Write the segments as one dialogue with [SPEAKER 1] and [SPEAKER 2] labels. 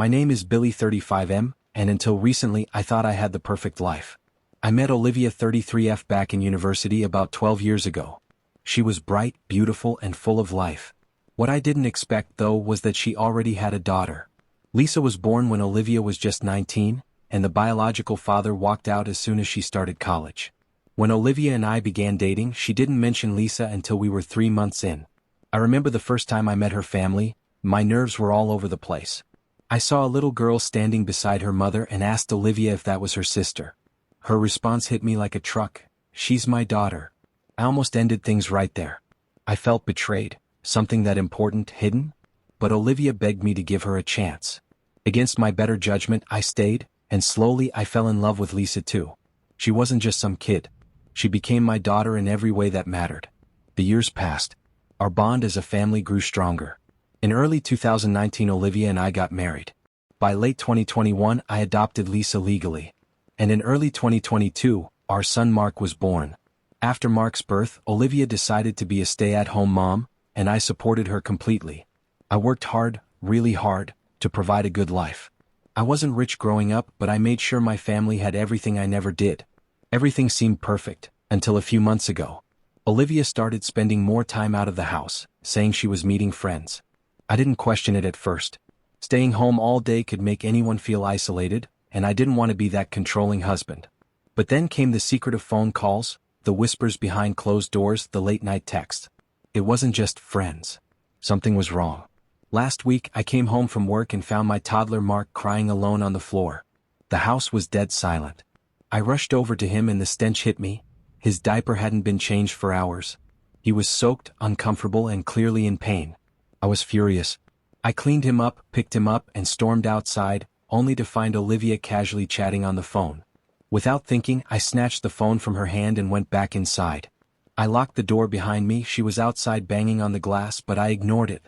[SPEAKER 1] My name is Billy 35M, and until recently I thought I had the perfect life. I met Olivia 33F back in university about 12 years ago. She was bright, beautiful, and full of life. What I didn't expect, though, was that she already had a daughter. Lisa was born when Olivia was just 19, and the biological father walked out as soon as she started college. When Olivia and I began dating, she didn't mention Lisa until we were 3 months in. I remember the first time I met her family, my nerves were all over the place. I saw a little girl standing beside her mother and asked Olivia if that was her sister. Her response hit me like a truck. "She's my daughter." I almost ended things right there. I felt betrayed, something that important hidden, but Olivia begged me to give her a chance. Against my better judgment, I stayed, and slowly I fell in love with Lisa too. She wasn't just some kid. She became my daughter in every way that mattered. The years passed. Our bond as a family grew stronger. In early 2019, Olivia and I got married. By late 2021, I adopted Lisa legally. And in early 2022, our son Mark was born. After Mark's birth, Olivia decided to be a stay-at-home mom, and I supported her completely. I worked hard, really hard, to provide a good life. I wasn't rich growing up, but I made sure my family had everything I never did. Everything seemed perfect, until a few months ago. Olivia started spending more time out of the house, saying she was meeting friends. I didn't question it at first. Staying home all day could make anyone feel isolated, and I didn't want to be that controlling husband. But then came the secretive phone calls, the whispers behind closed doors, the late-night texts. It wasn't just friends. Something was wrong. Last week, I came home from work and found my toddler Mark crying alone on the floor. The house was dead silent. I rushed over to him and the stench hit me. His diaper hadn't been changed for hours. He was soaked, uncomfortable, and clearly in pain. I was furious. I cleaned him up, picked him up, and stormed outside, only to find Olivia casually chatting on the phone. Without thinking, I snatched the phone from her hand and went back inside. I locked the door behind me. She was outside banging on the glass, but I ignored it.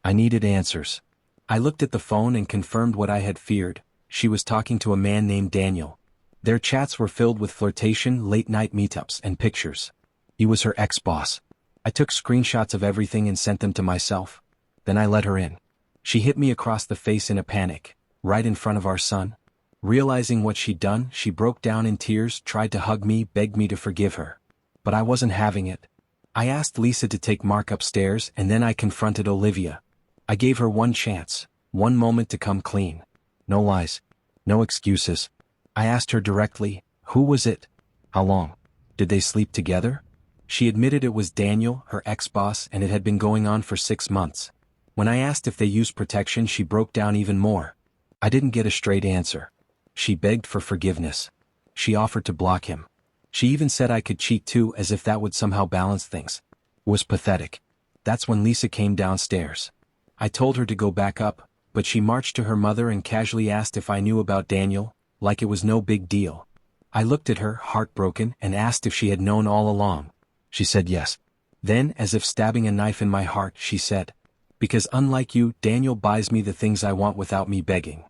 [SPEAKER 1] I needed answers. I looked at the phone and confirmed what I had feared. She was talking to a man named Daniel. Their chats were filled with flirtation, late-night meetups, and pictures. He was her ex-boss. I took screenshots of everything and sent them to myself. Then I let her in. She hit me across the face in a panic, right in front of our son. Realizing what she'd done, she broke down in tears, tried to hug me, begged me to forgive her. But I wasn't having it. I asked Lisa to take Mark upstairs, and then I confronted Olivia. I gave her one chance, one moment to come clean. No lies. No excuses. I asked her directly, who was it? How long? Did they sleep together? She admitted it was Daniel, her ex-boss, and it had been going on for 6 months. When I asked if they used protection, she broke down even more. I didn't get a straight answer. She begged for forgiveness. She offered to block him. She even said I could cheat too, as if that would somehow balance things. It was pathetic. That's when Lisa came downstairs. I told her to go back up, but she marched to her mother and casually asked if I knew about Daniel, like it was no big deal. I looked at her, heartbroken, and asked if she had known all along. She said yes. Then, as if stabbing a knife in my heart, she said, "Because unlike you, Daniel buys me the things I want without me begging."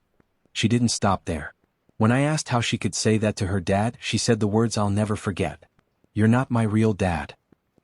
[SPEAKER 1] She didn't stop there. When I asked how she could say that to her dad, she said the words I'll never forget. "You're not my real dad."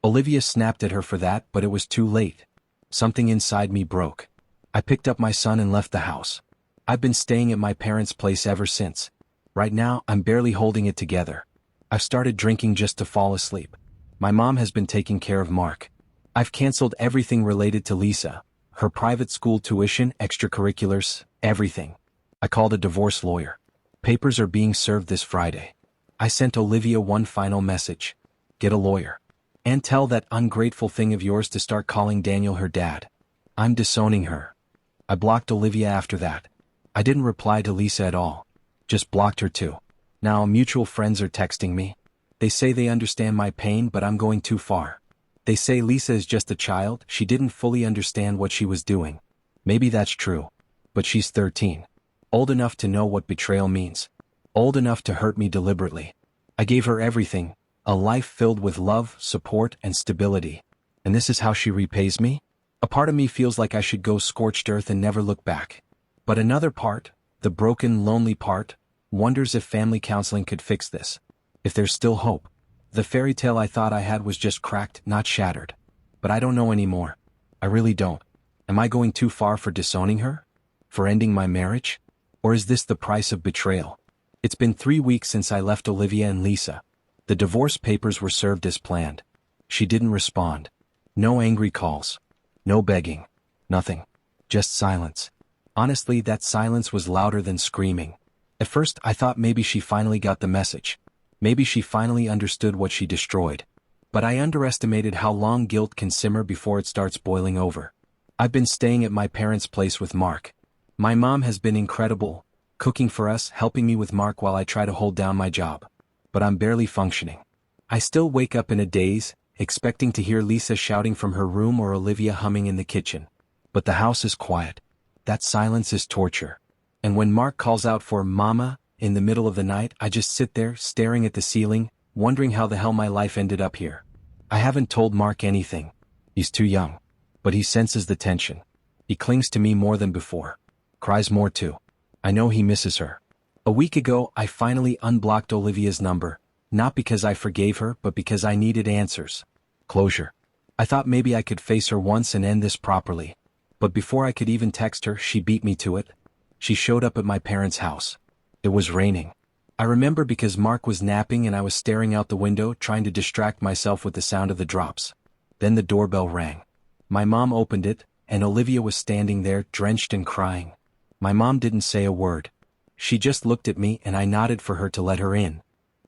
[SPEAKER 1] Olivia snapped at her for that, but it was too late. Something inside me broke. I picked up my son and left the house. I've been staying at my parents' place ever since. Right now, I'm barely holding it together. I've started drinking just to fall asleep. My mom has been taking care of Mark. I've canceled everything related to Lisa. Her private school tuition, extracurriculars, everything. I called a divorce lawyer. Papers are being served this Friday. I sent Olivia one final message. Get a lawyer. And tell that ungrateful thing of yours to start calling Daniel her dad. I'm disowning her. I blocked Olivia after that. I didn't reply to Lisa at all. Just blocked her too. Now mutual friends are texting me. They say they understand my pain, but I'm going too far. They say Lisa is just a child, she didn't fully understand what she was doing. Maybe that's true. But she's 13. Old enough to know what betrayal means. Old enough to hurt me deliberately. I gave her everything, a life filled with love, support, and stability. And this is how she repays me? A part of me feels like I should go scorched earth and never look back. But another part, the broken, lonely part, wonders if family counseling could fix this. If there's still hope. The fairy tale I thought I had was just cracked, not shattered. But I don't know anymore. I really don't. Am I going too far for disowning her? For ending my marriage? Or is this the price of betrayal? It's been 3 weeks since I left Olivia and Lisa. The divorce papers were served as planned. She didn't respond. No angry calls. No begging. Nothing. Just silence. Honestly, that silence was louder than screaming. At first, I thought maybe she finally got the message. Maybe she finally understood what she destroyed. But I underestimated how long guilt can simmer before it starts boiling over. I've been staying at my parents' place with Mark. My mom has been incredible, cooking for us, helping me with Mark while I try to hold down my job. But I'm barely functioning. I still wake up in a daze, expecting to hear Lisa shouting from her room or Olivia humming in the kitchen. But the house is quiet. That silence is torture. And when Mark calls out for "Mama" in the middle of the night, I just sit there, staring at the ceiling, wondering how the hell my life ended up here. I haven't told Mark anything. He's too young. But he senses the tension. He clings to me more than before. Cries more too. I know he misses her. A week ago, I finally unblocked Olivia's number, not because I forgave her, but because I needed answers. Closure. I thought maybe I could face her once and end this properly. But before I could even text her, she beat me to it. She showed up at my parents' house. It was raining. I remember because Mark was napping and I was staring out the window, trying to distract myself with the sound of the drops. Then the doorbell rang. My mom opened it, and Olivia was standing there, drenched and crying. My mom didn't say a word. She just looked at me and I nodded for her to let her in.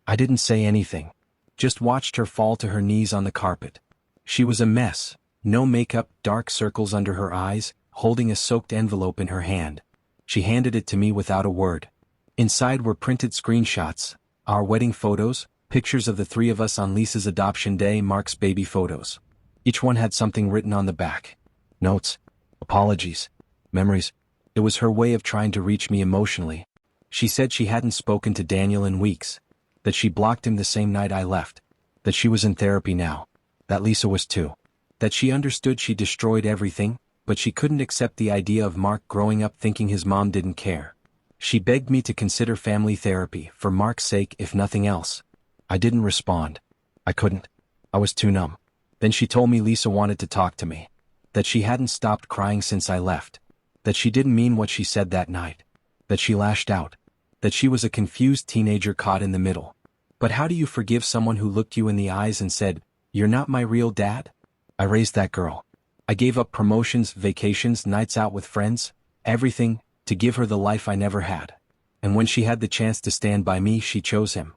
[SPEAKER 1] I didn't say anything. Just watched her fall to her knees on the carpet. She was a mess. No makeup, dark circles under her eyes, holding a soaked envelope in her hand. She handed it to me without a word. Inside were printed screenshots, our wedding photos, pictures of the three of us on Lisa's adoption day, Mark's baby photos. Each one had something written on the back. Notes. Apologies. Memories. It was her way of trying to reach me emotionally. She said she hadn't spoken to Daniel in weeks. That she blocked him the same night I left. That she was in therapy now. That Lisa was too. That she understood she destroyed everything, but she couldn't accept the idea of Mark growing up thinking his mom didn't care. She begged me to consider family therapy, for Mark's sake if nothing else. I didn't respond. I couldn't. I was too numb. Then she told me Lisa wanted to talk to me. That she hadn't stopped crying since I left. That she didn't mean what she said that night. That she lashed out. That she was a confused teenager caught in the middle. But how do you forgive someone who looked you in the eyes and said, "You're not my real dad"? I raised that girl. I gave up promotions, vacations, nights out with friends, everything, to give her the life I never had. And when she had the chance to stand by me, she chose him.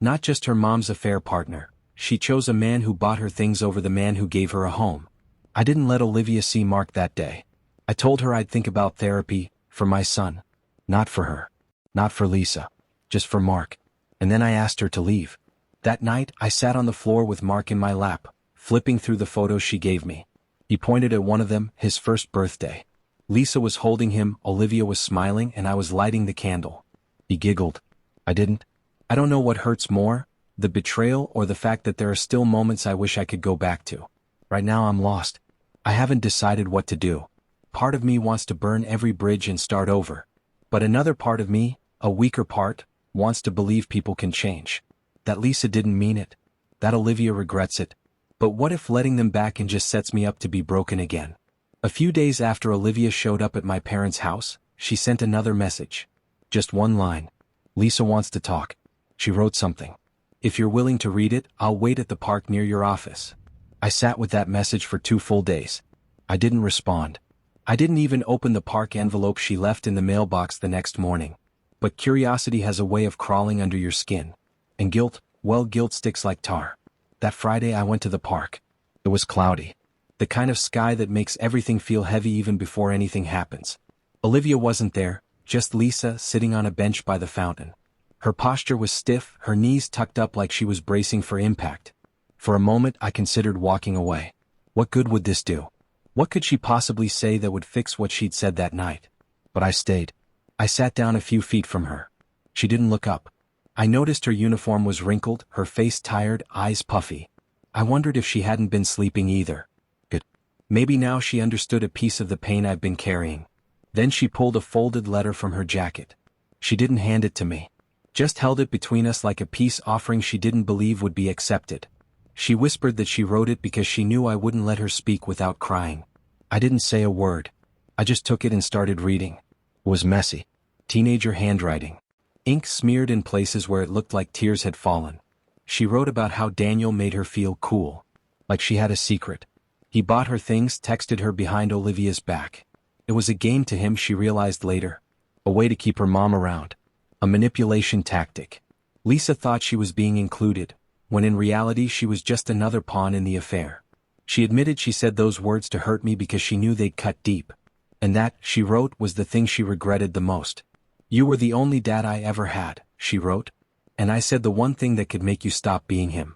[SPEAKER 1] Not just her mom's affair partner. She chose a man who bought her things over the man who gave her a home. I didn't let Olivia see Mark that day. I told her I'd think about therapy, for my son. Not for her. Not for Lisa. Just for Mark. And then I asked her to leave. That night, I sat on the floor with Mark in my lap, flipping through the photos she gave me. He pointed at one of them, his first birthday. Lisa was holding him, Olivia was smiling, and I was lighting the candle. He giggled. I didn't. I don't know what hurts more, the betrayal or the fact that there are still moments I wish I could go back to. Right now I'm lost. I haven't decided what to do. Part of me wants to burn every bridge and start over. But another part of me, a weaker part, wants to believe people can change. That Lisa didn't mean it. That Olivia regrets it. But what if letting them back in just sets me up to be broken again? A few days after Olivia showed up at my parents' house, she sent another message. Just one line. Lisa wants to talk. She wrote something. If you're willing to read it, I'll wait at the park near your office. I sat with that message for 2 full days. I didn't respond. I didn't even open the park envelope she left in the mailbox the next morning. But curiosity has a way of crawling under your skin. And guilt, well, guilt sticks like tar. That Friday I went to the park. It was cloudy. The kind of sky that makes everything feel heavy even before anything happens. Olivia wasn't there, just Lisa sitting on a bench by the fountain. Her posture was stiff, her knees tucked up like she was bracing for impact. For a moment I considered walking away. What good would this do? What could she possibly say that would fix what she'd said that night? But I stayed. I sat down a few feet from her. She didn't look up. I noticed her uniform was wrinkled, her face tired, eyes puffy. I wondered if she hadn't been sleeping either. Good. Maybe now she understood a piece of the pain I've been carrying. Then she pulled a folded letter from her jacket. She didn't hand it to me. Just held it between us like a peace offering she didn't believe would be accepted. She whispered that she wrote it because she knew I wouldn't let her speak without crying. I didn't say a word. I just took it and started reading. It was messy. Teenager handwriting. Ink smeared in places where it looked like tears had fallen. She wrote about how Daniel made her feel cool. Like she had a secret. He bought her things, texted her behind Olivia's back. It was a game to him, she realized later. A way to keep her mom around. A manipulation tactic. Lisa thought she was being included, when in reality she was just another pawn in the affair. She admitted she said those words to hurt me because she knew they'd cut deep. And that, she wrote, was the thing she regretted the most. You were the only dad I ever had, she wrote. And I said the one thing that could make you stop being him.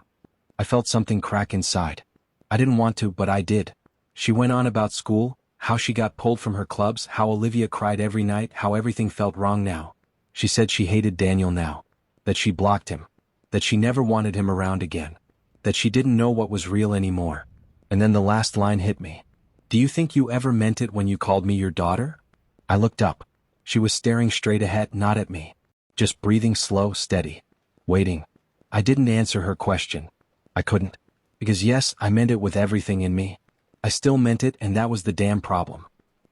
[SPEAKER 1] I felt something crack inside. I didn't want to, but I did. She went on about school, how she got pulled from her clubs, how Olivia cried every night, how everything felt wrong now. She said she hated Daniel now. That she blocked him. That she never wanted him around again. That she didn't know what was real anymore. And then the last line hit me. Do you think you ever meant it when you called me your daughter? I looked up. She was staring straight ahead, not at me. Just breathing slow, steady. Waiting. I didn't answer her question. I couldn't. Because yes, I meant it with everything in me. I still meant it, and that was the damn problem.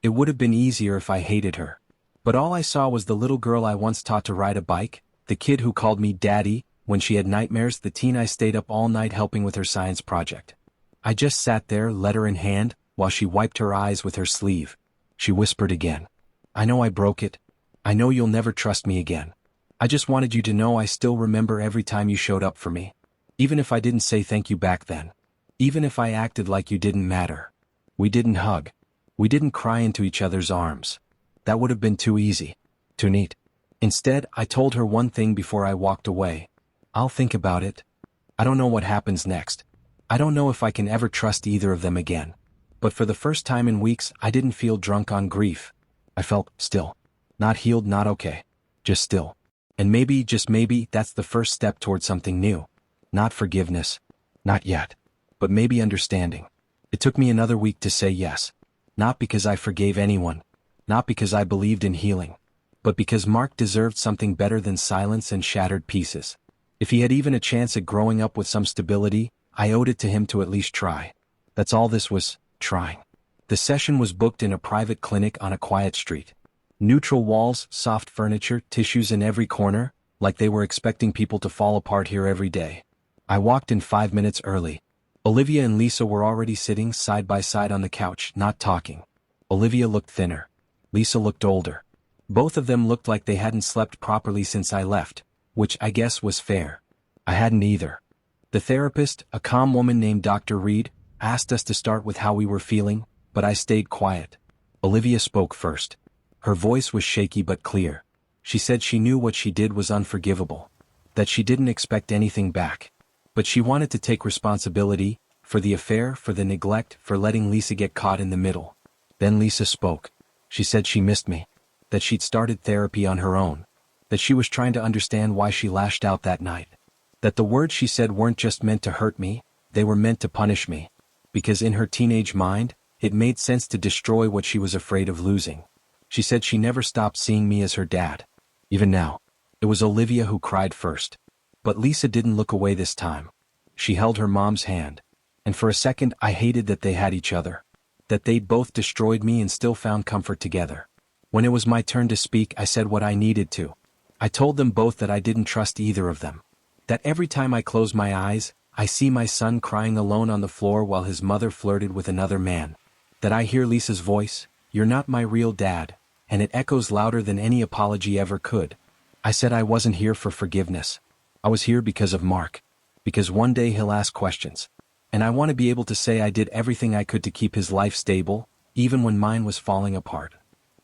[SPEAKER 1] It would have been easier if I hated her. But all I saw was the little girl I once taught to ride a bike, the kid who called me daddy when she had nightmares, the teen I stayed up all night helping with her science project. I just sat there, letter in hand, while she wiped her eyes with her sleeve. She whispered again. I know I broke it. I know you'll never trust me again. I just wanted you to know I still remember every time you showed up for me. Even if I didn't say thank you back then. Even if I acted like you didn't matter. We didn't hug. We didn't cry into each other's arms. That would have been too easy. Too neat. Instead, I told her one thing before I walked away. I'll think about it. I don't know what happens next. I don't know if I can ever trust either of them again. But for the first time in weeks, I didn't feel drunk on grief. I felt still. Not healed, not okay. Just still. And maybe, just maybe, that's the first step towards something new. Not forgiveness. Not yet. But maybe understanding. It took me another week to say yes. Not because I forgave anyone. Not because I believed in healing. But because Mark deserved something better than silence and shattered pieces. If he had even a chance at growing up with some stability, I owed it to him to at least try. That's all this was, trying. The session was booked in a private clinic on a quiet street. Neutral walls, soft furniture, tissues in every corner, like they were expecting people to fall apart here every day. I walked in 5 minutes early. Olivia and Lisa were already sitting side by side on the couch, not talking. Olivia looked thinner. Lisa looked older. Both of them looked like they hadn't slept properly since I left, which I guess was fair. I hadn't either. The therapist, a calm woman named Dr. Reed, asked us to start with how we were feeling, but I stayed quiet. Olivia spoke first. Her voice was shaky but clear. She said she knew what she did was unforgivable. That she didn't expect anything back. But she wanted to take responsibility, for the affair, for the neglect, for letting Lisa get caught in the middle. Then Lisa spoke. She said she missed me. That she'd started therapy on her own. That she was trying to understand why she lashed out that night. That the words she said weren't just meant to hurt me, they were meant to punish me. Because in her teenage mind, it made sense to destroy what she was afraid of losing. She said she never stopped seeing me as her dad. Even now. It was Olivia who cried first. But Lisa didn't look away this time. She held her mom's hand. And for a second I hated that they had each other. That they'd both destroyed me and still found comfort together. When it was my turn to speak, I said what I needed to. I told them both that I didn't trust either of them. That every time I close my eyes, I see my son crying alone on the floor while his mother flirted with another man. That I hear Lisa's voice, "You're not my real dad," and it echoes louder than any apology ever could. I said I wasn't here for forgiveness. I was here because of Mark. Because one day he'll ask questions. And I want to be able to say I did everything I could to keep his life stable, even when mine was falling apart.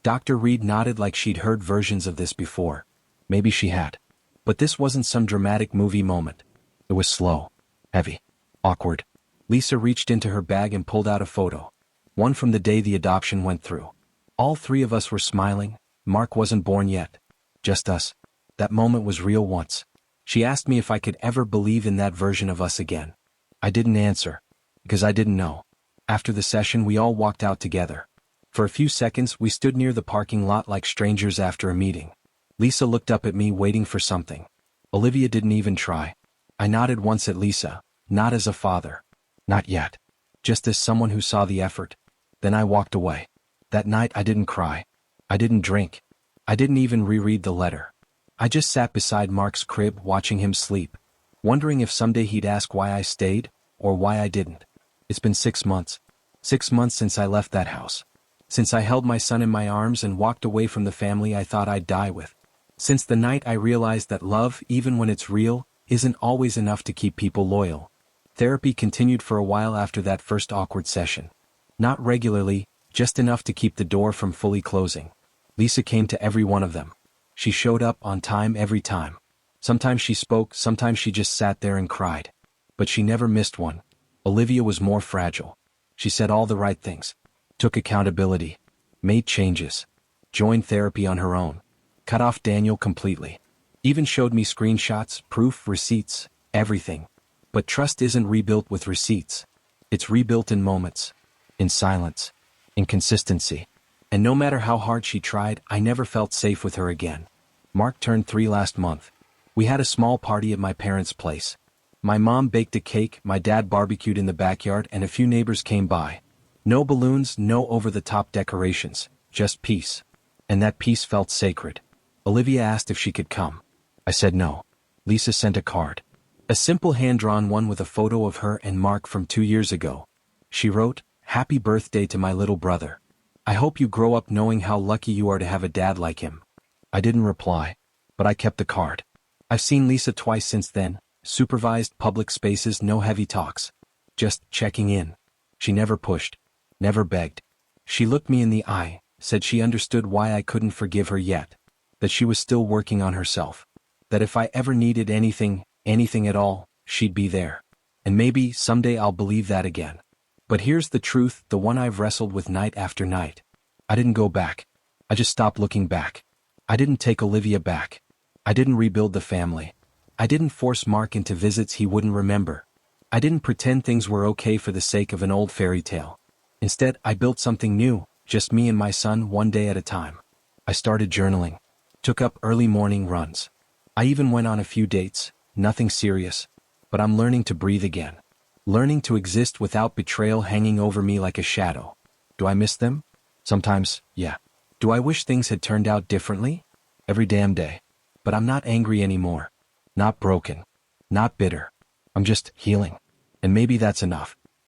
[SPEAKER 1] Dr. Reed nodded like she'd heard versions of this before. Maybe she had. But this wasn't some dramatic movie moment. It was slow. Heavy. Awkward. Lisa reached into her bag and pulled out a photo. One from the day the adoption went through. All three of us were smiling. Mark wasn't born yet. Just us. That moment was real once. She asked me if I could ever believe in that version of us again. I didn't answer. Because I didn't know. After the session we all walked out together. For a few seconds we stood near the parking lot like strangers after a meeting. Lisa looked up at me waiting for something. Olivia didn't even try. I nodded once at Lisa, not as a father. Not yet. Just as someone who saw the effort. Then I walked away. That night I didn't cry. I didn't drink. I didn't even reread the letter. I just sat beside Mark's crib watching him sleep, wondering if someday he'd ask why I stayed, or why I didn't. It's been 6 months. 6 months since I left that house. Since I held my son in my arms and walked away from the family I thought I'd die with. Since the night I realized that love, even when it's real, isn't always enough to keep people loyal. Therapy continued for a while after that first awkward session. Not regularly, just enough to keep the door from fully closing. Lisa came to every one of them. She showed up on time every time. Sometimes she spoke, sometimes she just sat there and cried. But she never missed one. Olivia was more fragile. She said all the right things. Took accountability. Made changes. Joined therapy on her own. Cut off Daniel completely. Even showed me screenshots, proof, receipts, everything. But trust isn't rebuilt with receipts. It's rebuilt in moments. In silence. In consistency. And no matter how hard she tried, I never felt safe with her again. Mark turned 3 last month. We had a small party at my parents' place. My mom baked a cake, my dad barbecued in the backyard, and a few neighbors came by. No balloons, no over-the-top decorations, just peace. And that peace felt sacred. Olivia asked if she could come. I said no. Lisa sent a card. A simple hand-drawn one with a photo of her and Mark from 2 years ago. She wrote, "Happy birthday to my little brother. I hope you grow up knowing how lucky you are to have a dad like him." I didn't reply, but I kept the card. I've seen Lisa twice since then, supervised public spaces, no heavy talks. Just checking in. She never pushed, never begged. She looked me in the eye, said she understood why I couldn't forgive her yet, that she was still working on herself, that if I ever needed anything at all, she'd be there. And maybe someday I'll believe that again. But here's the truth, the one I've wrestled with night after night. I didn't go back. I just stopped looking back. I didn't take Olivia back. I didn't rebuild the family. I didn't force Mark into visits he wouldn't remember. I didn't pretend things were okay for the sake of an old fairy tale. Instead, I built something new, just me and my son, one day at a time. I started journaling. Took up early morning runs. I even went on a few dates, nothing serious. But I'm learning to breathe again. Learning to exist without betrayal hanging over me like a shadow. Do I miss them? Sometimes, yeah. Do I wish things had turned out differently? Every damn day. But I'm not angry anymore. Not broken. Not bitter. I'm just healing. And maybe that's enough.